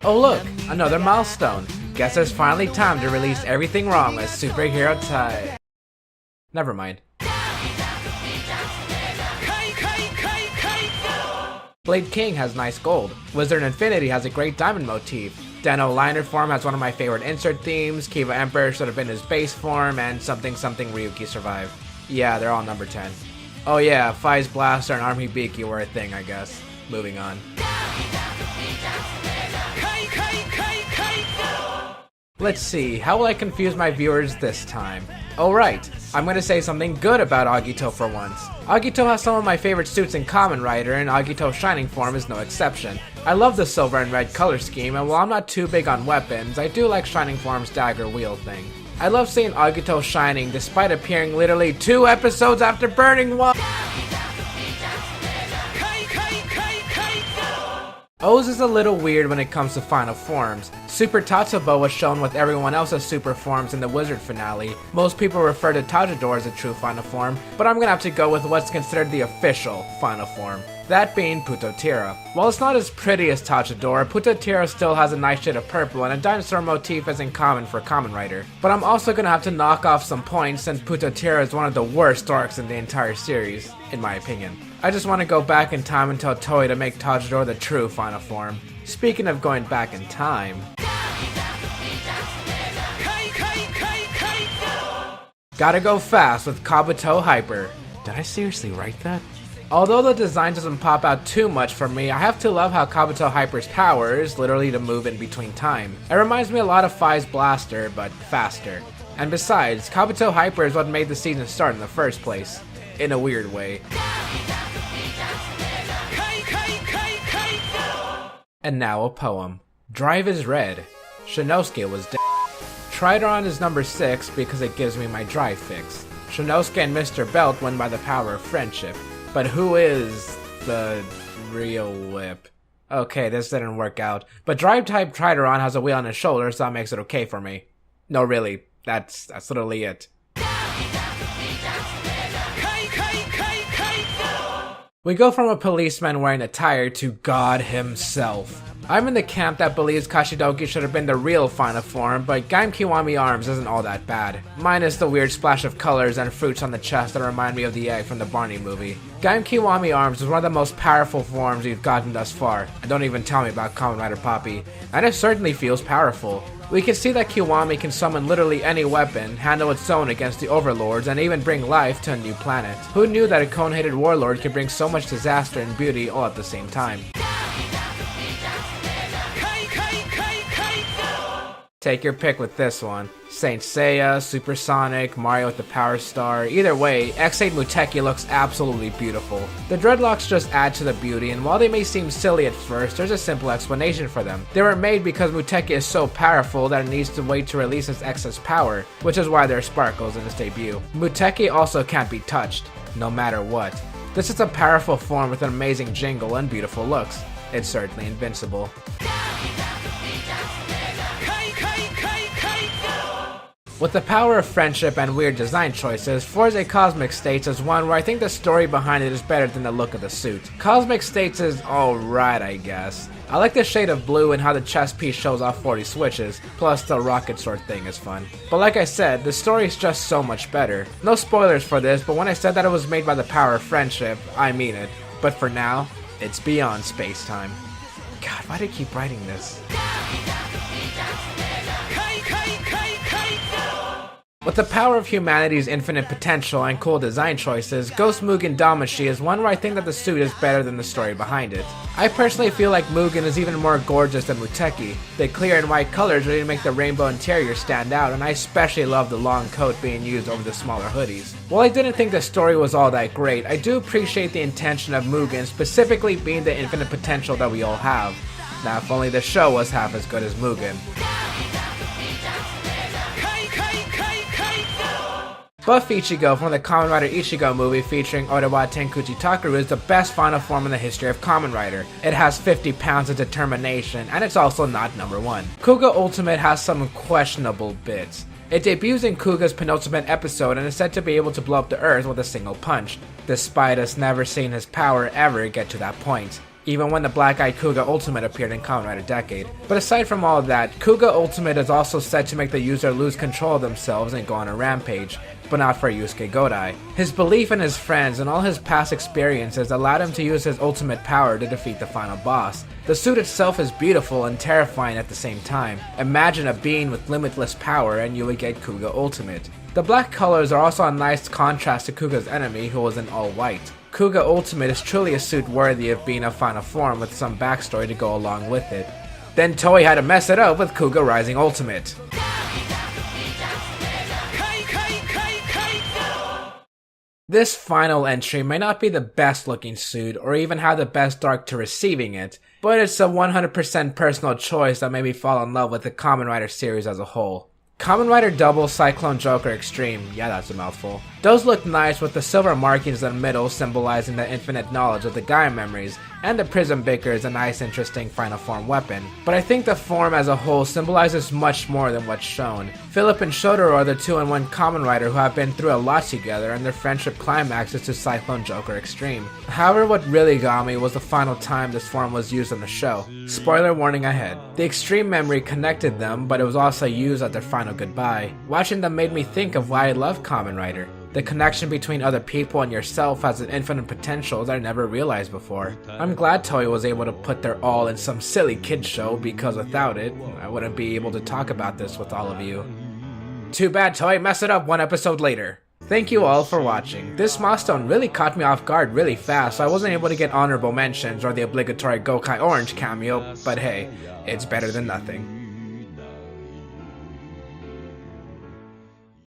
Oh look, another milestone. Guess it's finally time to release everything wrong with superhero type. Never mind. Blade King has nice gold. Wizard Infinity has a great diamond motif. Deno Liner form has one of my favorite insert themes. Kiva Emperor should have been his base form, and something Ryuki survived. Yeah, they're all number 10. Oh yeah, Fize Blaster and Arm Hibiki were a thing, I guess. Moving on. Let's see, how will I confuse my viewers this time? Oh right, I'm gonna say something good about Agito for once. Agito has some of my favorite suits in Kamen Rider, and Agito's Shining form is no exception. I love the silver and red color scheme, and while I'm not too big on weapons, I do like Shining form's dagger wheel thing. I love seeing Agito shining despite appearing literally 2 episodes after burning one. O's is a little weird when it comes to final forms. Super Tatsubo was shown with everyone else's super forms in the Wizard finale. Most people refer to Tajidor as a true final form, but I'm gonna have to go with what's considered the official final form. That being Putotyra. While it's not as pretty as Tajidor, Putotyra still has a nice shade of purple and a dinosaur motif isn't common for Kamen Rider. But I'm also gonna have to knock off some points since Putotyra is one of the worst arcs in the entire series, in my opinion. I just want to go back in time and tell Toei to make Tajidor the true final form. Speaking of going back in time... Gotta go fast with Kabuto Hyper. Did I seriously write that? Although the design doesn't pop out too much for me, I have to love how Kabuto Hyper's power is literally to move in between time. It reminds me a lot of Fize Blaster, but faster. And besides, Kabuto Hyper is what made the season start in the first place. In a weird way. And now a poem. Drive is red. Shinosuke was dead. Tridoron is number 6 because it gives me my drive fix. Shinosuke and Mr. Belt win by the power of friendship. But who is the real whip? Okay, this didn't work out. But drive type Tridoron has a wheel on his shoulder, so that makes it okay for me. No, really. That's literally it. We go from a policeman wearing a tire to God himself. I'm in the camp that believes Kashidoki should have been the real final form, but Gaim Kiwami arms isn't all that bad. Minus the weird splash of colors and fruits on the chest that remind me of the egg from the Barney movie. Gaim Kiwami arms is one of the most powerful forms we've gotten thus far, and don't even tell me about Kamen Rider Poppy, and it certainly feels powerful. We can see that Kiwami can summon literally any weapon, handle its own against the overlords, and even bring life to a new planet. Who knew that a cone-hated warlord could bring so much disaster and beauty all at the same time? Take your pick with this one. Saint Seiya, Supersonic, Mario with the Power Star. Either way, X8 Muteki looks absolutely beautiful. The dreadlocks just add to the beauty, and while they may seem silly at first, there's a simple explanation for them. They were made because Muteki is so powerful that it needs to wait to release its excess power, which is why there are sparkles in its debut. Muteki also can't be touched, no matter what. This is a powerful form with an amazing jingle and beautiful looks. It's certainly invincible. With the power of friendship and weird design choices, Fourze Cosmic States is one where I think the story behind it is better than the look of the suit. Cosmic States is alright, I guess. I like the shade of blue and how the chest piece shows off 40 switches, plus the rocket sword thing is fun. But like I said, the story is just so much better. No spoilers for this, but when I said that it was made by the power of friendship, I mean it. But for now, it's beyond space-time. God, why do I keep writing this? With the power of humanity's infinite potential and cool design choices, Ghost Mugen Damashii is one where I think that the suit is better than the story behind it. I personally feel like Mugen is even more gorgeous than Muteki. The clear and white colors really make the rainbow interior stand out, and I especially love the long coat being used over the smaller hoodies. While I didn't think the story was all that great, I do appreciate the intention of Mugen specifically being the infinite potential that we all have. Now if only the show was half as good as Mugen. Buff Ichigo from the Kamen Rider Ichigo movie featuring Odawa Tenkuchi Takaru is the best final form in the history of Kamen Rider. It has 50 pounds of determination, and it's also not number 1. Kuuga Ultimate has some questionable bits. It debuts in Kuuga's penultimate episode and is said to be able to blow up the earth with a single punch, despite us never seeing his power ever get to that point. even when the Black-Eyed Kuuga Ultimate appeared in Kamen Rider Decade. But aside from all of that, Kuuga Ultimate is also said to make the user lose control of themselves and go on a rampage, but not for Yusuke Godai. His belief in his friends and all his past experiences allowed him to use his ultimate power to defeat the final boss. The suit itself is beautiful and terrifying at the same time. Imagine a being with limitless power and you would get Kuuga Ultimate. The black colors are also a nice contrast to Kuuga's enemy, who was in all white. Kuuga Ultimate is truly a suit worthy of being a final form with some backstory to go along with it. Then Toei had to mess it up with Kuuga Rising Ultimate. This final entry may not be the best looking suit or even have the best arc to receiving it, but it's a 100% personal choice that made me fall in love with the Kamen Rider series as a whole. Kamen Rider Double Cyclone Joker Extreme, yeah, that's a mouthful, does look nice with the silver markings in the middle symbolizing the infinite knowledge of the Gaim memories, and the Prism Baker is a nice interesting final form weapon. But I think the form as a whole symbolizes much more than what's shown. Philip and Shotaro are the 2-in-1 Kamen Rider who have been through a lot together, and their friendship climaxes to Cyclone Joker Extreme. However, what really got me was the final time this form was used on the show. Spoiler warning ahead. The extreme memory connected them, but it was also used at their final goodbye. Watching them made me think of why I love Kamen Rider. The connection between other people and yourself has an infinite potential that I never realized before. I'm glad Toei was able to put their all in some silly kid show, because without it, I wouldn't be able to talk about this with all of you. Too bad Toei messed it up one episode later. Thank you all for watching. This milestone really caught me off guard really fast, so I wasn't able to get honorable mentions or the obligatory Gokai Orange cameo, but hey, it's better than nothing.